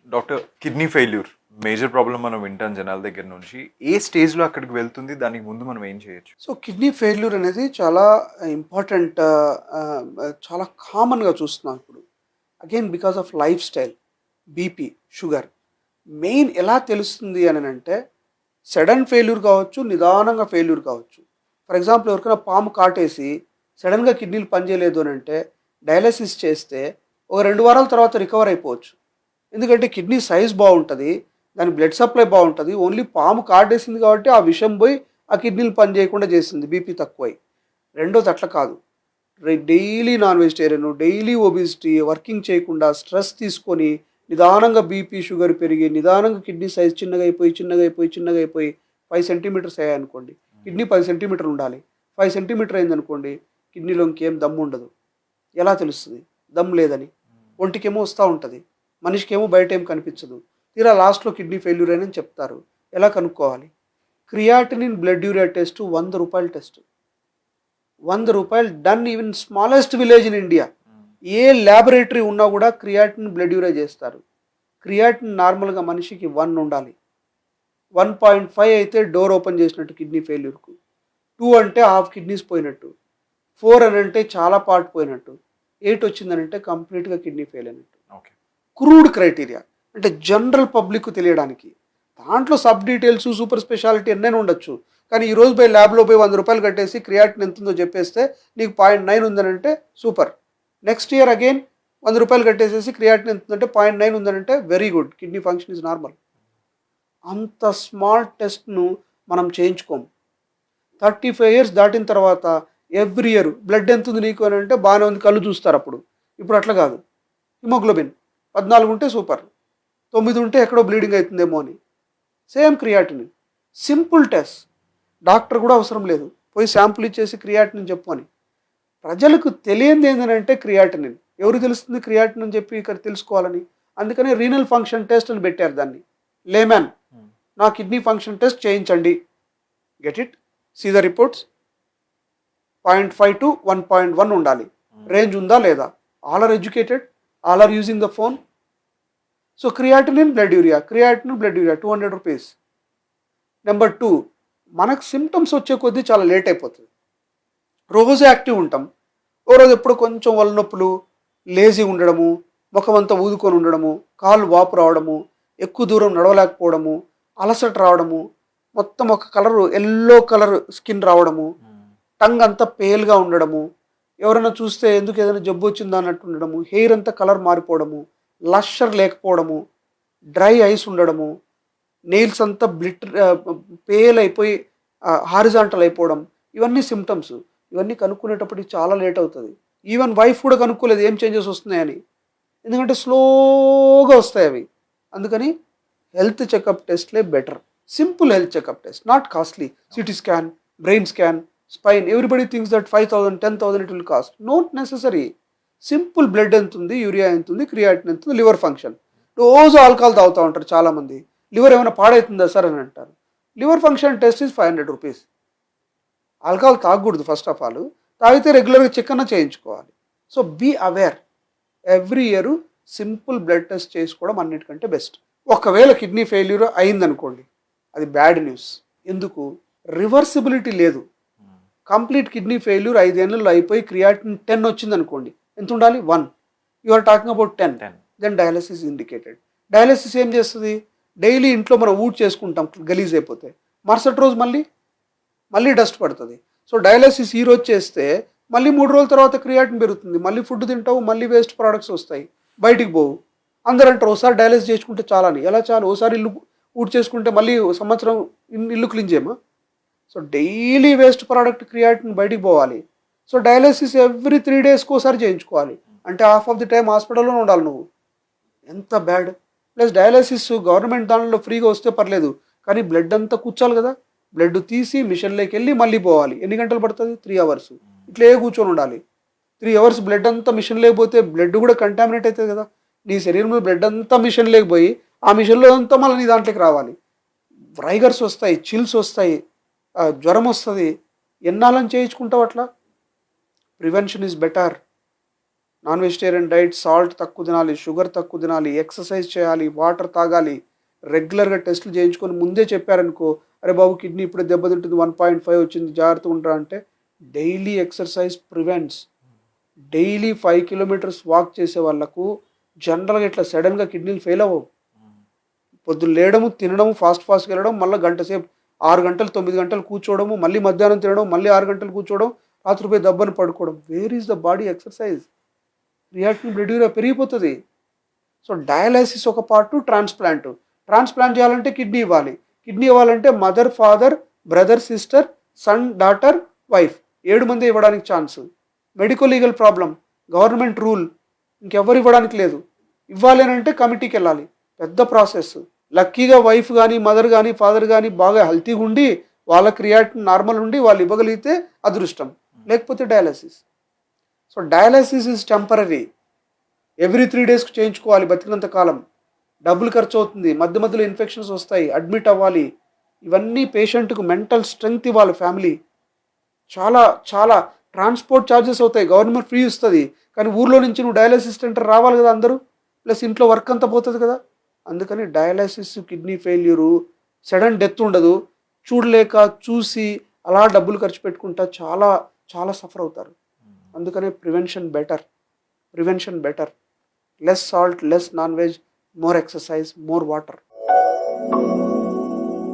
Doctor, kidney failure major problem మనం వింటాం జనాల దగ్గర నుంచి. ఏ స్టేజ్లో అక్కడికి వెళ్తుంది? దానికి ముందు మనం ఏం చేయొచ్చు? సో కిడ్నీ ఫెయిల్యూర్ అనేది చాలా ఇంపార్టెంట్, చాలా కామన్గా చూస్తున్నాం ఇప్పుడు. Again because of life style, BP, sugar. Main ఎలా తెలుస్తుంది అని అంటే సడన్ ఫెయిల్యూర్ కావచ్చు, నిదానంగా ఫెయిల్యూర్ కావచ్చు. ఫర్ ఎగ్జాంపుల్ ఎవరికైనా పాము కాటేసి సడన్గా కిడ్నీలు పనిచేయలేదు అని అంటే డయాలసిస్ చేస్తే ఒక 2 వారాల తర్వాత రికవర్ అయిపోవచ్చు. ఎందుకంటే కిడ్నీ సైజ్ బాగుంటుంది, దాని బ్లడ్ సప్లై బాగుంటుంది. ఓన్లీ పాము కాటేసింది కాబట్టి ఆ విషం పోయి ఆ కిడ్నీలు పని చేయకుండా చేసింది, బీపీ తక్కువై. రెండోది అట్లా కాదు, daily non vegetarian, daily obesity, working చేయకుండా స్ట్రెస్ తీసుకొని నిదానంగా బీపీ షుగర్ పెరిగి నిదానంగా కిడ్నీ సైజ్ చిన్నగా అయిపోయి 5 సెంటీమీటర్స్ అయ్యాయనుకోండి, కిడ్నీ 10 సెంటీమీటర్లు ఉండాలి. 5 సెంటీమీటర్ అయిందనుకోండి, కిడ్నీలో ఇంకేం దమ్ము ఉండదు. ఎలా తెలుస్తుంది దమ్ లేదని? ఒంటికేమో వస్తూ ఉంటుంది, మనిషికేమో బయట ఏం కనిపించదు. తీరా లాస్ట్లో కిడ్నీ ఫెయిల్యూర్ అని చెప్తారు. ఎలా కనుక్కోవాలి? Creatinine blood urea test ₹100 test. ₹100 done even smallest village in India. A laboratory ఉన్నా కూడా క్రియాటిన్ బ్లడ్ యూరియా చేస్తారు. క్రియాటిన్ నార్మల్గా మనిషికి 1 ఉండాలి. 1.5 అయితే డోర్ ఓపెన్ చేసినట్టు కిడ్నీ ఫెయిల్యూర్కు. 2 అంటే హాఫ్ కిడ్నీస్ పోయినట్టు. 4 అని అంటే చాలా పార్ట్ పోయినట్టు. 8 వచ్చిందని అంటే కంప్లీట్గా కిడ్నీ ఫెయిల్ అయినట్టు. ఓకే. క్రూడ్ క్రైటీరియా అంటే జనరల్ పబ్లిక్ తెలియడానికి. దాంట్లో సబ్ డీటెయిల్స్, సూపర్ స్పెషాలిటీ ఎన్నైనా ఉండొచ్చు. కానీ ఈరోజు పోయి ల్యాబ్లో పోయి ₹100 కట్టేసి క్రియాటిన్ ఎంత ఉందో చెప్పేస్తే నీకు 0.9 ఉందనంటే సూపర్. నెక్స్ట్ ఇయర్ అగైన్ ₹100 కట్టేసేసి క్రియాటిన్ ఎంత ఉందంటే 0.9 ఉందనంటే very good, kidney function is normal. అంత స్మాల్ టెస్ట్ను మనం చేయించుకోము. 35 ఇయర్స్ దాటిన తర్వాత ఎవ్రీ ఇయర్ బ్లడ్ ఎంత ఉంది నీకు అని అంటే బాగానే ఉంది, కళ్ళు చూస్తారు అప్పుడు. ఇప్పుడు అట్లా కాదు. హిమోగ్లోబిన్ 14 ఉంటే సూపర్, 9 ఉంటే ఎక్కడో బ్లీడింగ్ అవుతుందేమో అని. Same creatinine, simple test, doctor కూడా అవసరం లేదు, పోయి శాంపుల్ ఇచ్చేసి క్రియాటినిన్ చెప్పు అని. ప్రజలకు తెలియంది ఏంటంటే క్రియాటినిన్. ఎవరు తెలుస్తుంది క్రియాటినిన్ అని చెప్పి ఇక్కడ తెలుసుకోవాలని? అందుకని రీనల్ ఫంక్షన్ టెస్ట్ అని పెట్టారు దాన్ని. లేమ్యాన్, నా కిడ్నీ ఫంక్షన్ టెస్ట్ చేయించండి, get it, see the reports. 0.5 to 1.1 ఉండాలి. రేంజ్ ఉందా లేదా? All are educated, all are using the phone. So creatinine blood urea, ₹200. Number 2, మనకు సిమ్టమ్స్ వచ్చే కొద్దీ చాలా లేట్ అయిపోతుంది. రోజు యాక్టివ్ ఉంటాం, ఓ రోజు ఎప్పుడు కొంచెం వల్ల నొప్పులు, లేజీ ఉండడము, ముఖం అంతా ఊదుకొని ఉండడము, కాళ్ళు వాపు రావడము, ఎక్కువ దూరం నడవలేకపోవడము, అలసట రావడము, మొత్తం ఒక కలరు ఎల్లో కలర్ స్కిన్ రావడము, టంగ్ అంతా పేల్గా ఉండడము, ఎవరైనా చూస్తే ఎందుకు ఏదైనా జబ్బు వచ్చిందా అన్నట్టు ఉండడము, హెయిర్ అంతా కలర్ మారిపోవడము, లషర్ లేకపోవడము, డ్రై ఐస్ ఉండడము, నెయిల్స్ అంతా పేల్ అయిపోయి హారిజాంటల్ అయిపోవడం, ఇవన్నీ సిమ్టమ్స్. ఇవన్నీ కనుక్కునేటప్పటికి చాలా లేట్ అవుతుంది. ఈవెన్ వైఫ్ కూడా కనుక్కోలేదు ఏం చేంజెస్ వస్తున్నాయని, ఎందుకంటే స్లోగా వస్తాయి అవి. అందుకని హెల్త్ చెకప్ టెస్ట్లే better. Simple health checkup test, not costly. CT scan, brain scan, spine, everybody thinks that 5,000, 10,000 it will cost. Not necessary. Simple blood ఎంత ఉంది, యూరియా ఎంత ఉంది, క్రియాటిన్ ఎంత ఉంది, లివర్ ఫంక్షన్. రోజు ఆల్కహాల్ తాగుతూ ఉంటారు చాలామంది. లివర్ ఏమైనా పాడవుతుందా సార్ అని అంటారు. Liver function test is ₹500. Alcohol తాగకూడదు ఫస్ట్ ఆఫ్ ఆల్, తాగితే రెగ్యులర్గా చెక్ అన్న చేయించుకోవాలి. So be aware. Every year simple blood test చేసుకోవడం అన్నిటికంటే బెస్ట్. ఒకవేళ కిడ్నీ ఫెయిల్యూర్ అయిందనుకోండి, అది బ్యాడ్ న్యూస్. ఎందుకు? రివర్సిబిలిటీ లేదు. కంప్లీట్ కిడ్నీ ఫెయిల్యూర్ 5 ఏళ్ళలో అయిపోయి క్రియాటిన్ 10 వచ్చింది అనుకోండి, ఎంత ఉండాలి? 1. You are talking about 10. Then dialysis indicated. Dialysis ఏం చేస్తుంది? డైలీ ఇంట్లో మనం ఊడ్ చేసుకుంటాం గలీజ్ అయిపోతే, మరుసటి రోజు మళ్ళీ డస్ట్ పడుతుంది. సో డయాలసిస్ ఈ రోజు చేస్తే మళ్ళీ 3 రోజుల తర్వాత క్రియాటిన్ పెరుగుతుంది, మళ్ళీ ఫుడ్ తింటావు, మళ్ళీ వేస్ట్ ప్రోడక్ట్స్ వస్తాయి, బయటికి పోవు. అందరూ అంటారు ఒకసారి డయాలసిస్ చేసుకుంటే చాలని. ఎలా చాలు? ఒకసారి ఇల్లు ఊడ్ చేసుకుంటే మళ్ళీ సంవత్సరం ఇల్లు క్లీన్ చేయమా? So daily waste product creatinine బయటికి పోవాలి. సో డయాలసిస్ ఎవ్రీ 3 డేస్కి ఒకసారి చేయించుకోవాలి. అంటే హాఫ్ ఆఫ్ ది టైం హాస్పిటల్లోనే ఉండాలి నువ్వు. ఎంత బ్యాడ్. ప్లస్ డయాలసిస్ గవర్నమెంట్ దానిలో ఫ్రీగా వస్తే పర్లేదు, కానీ బ్లడ్ అంతా కూర్చోాలి కదా. బ్లడ్ తీసి మిషన్లోకి వెళ్ళి మళ్ళీ పోవాలి. ఎన్ని గంటలు పడుతుంది? 3 అవర్స్. ఇట్లే కూర్చొని ఉండాలి. 3 అవర్స్ బ్లడ్ అంతా మిషన్ లేకపోతే బ్లడ్ కూడా కంటామినేట్ అవుతుంది కదా. నీ శరీరంలో బ్లడ్ అంతా మిషన్ లేకపోయి ఆ మిషన్లో అంతా మళ్ళీ నీ దాంట్లోకి రావాలి. రైగర్స్ వస్తాయి, చిల్స్ వస్తాయి, జ్వరం వస్తుంది. ఎన్నాళ్ళని చేయించుకుంటావు అట్లా? Prevention is better. Non vegetarian diet, salt తక్కువ తినాలి, షుగర్ తక్కువ తినాలి, ఎక్సర్సైజ్ చేయాలి, వాటర్ తాగాలి, రెగ్యులర్గా టెస్టులు చేయించుకొని ముందే చెప్పారనుకో, అరే బాబు కిడ్నీ ఇప్పుడు దెబ్బతింటుంది 1.5 వచ్చింది జాగ్రత్త ఉంటా అంటే, daily exercise prevents. Daily 5 kilometres walk చేసే వాళ్ళకు జనరల్గా ఇట్లా సడన్గా కిడ్నీలు ఫెయిల్ అవ్వవు. పొద్దున్న లేయడము, తినడము, ఫాస్ట్గా వెళ్ళడం, మళ్ళీ గంట సేపు 6 గంటలు 9 గంటలు కూర్చోవడము, మళ్ళీ మధ్యాహ్నం తినడం, మళ్ళీ 6 గంటలు కూర్చోవడం, రాత్రి పోయి దబ్బని పడుకోవడం. Where is the body exercise? Reactive blood urea పెరిగిపోతుంది. సో డయాలసిస్ ఒక పార్ట్, ట్రాన్స్ప్లాంట్ చేయాలంటే కిడ్నీ ఇవ్వాలి. కిడ్నీ ఇవ్వాలంటే mother, father, brother, sister, son, daughter, wife 7 మంది ఇవ్వడానికి chance. Medical legal problem, government rule, ఇంకెవ్వరు ఇవ్వడానికి లేదు. ఇవ్వాలి అని అంటే కమిటీకి వెళ్ళాలి, పెద్ద ప్రాసెస్. లక్కీగా వైఫ్ కానీ, మదర్ కానీ, ఫాదర్ కానీ బాగా హెల్తీగా ఉండి వాళ్ళకి రియాక్ట్ నార్మల్ ఉండి వాళ్ళు ఇవ్వగలిగితే అదృష్టం, లేకపోతే dialysis. So dialysis is temporary. Every 3 డేస్కి చేయించుకోవాలి బతికినంత కాలం. డబ్బులు ఖర్చు అవుతుంది, మధ్య మధ్యలో ఇన్ఫెక్షన్స్ వస్తాయి, అడ్మిట్ అవ్వాలి. ఇవన్నీ పేషెంట్కు మెంటల్ స్ట్రెంగ్త్ ఇవ్వాలి ఫ్యామిలీ. చాలా చాలా ట్రాన్స్పోర్ట్ ఛార్జెస్ అవుతాయి, గవర్నమెంట్ ఫ్రీ ఇస్తుంది, కానీ ఊర్లో నుంచి నువ్వు డయాలసిస్ సెంటర్ రావాలి కదా అందరూ, ప్లస్ ఇంట్లో వర్క్ అంతా పోతుంది కదా. అందుకని dialysis, kidney failure, sudden death ఉండదు. చూడలేక చూసి అలా డబ్బులు ఖర్చు పెట్టుకుంటా చాలా చాలా సఫర్ అవుతారు. అందుకనే prevention better. Less salt, less non veg, more exercise, more water.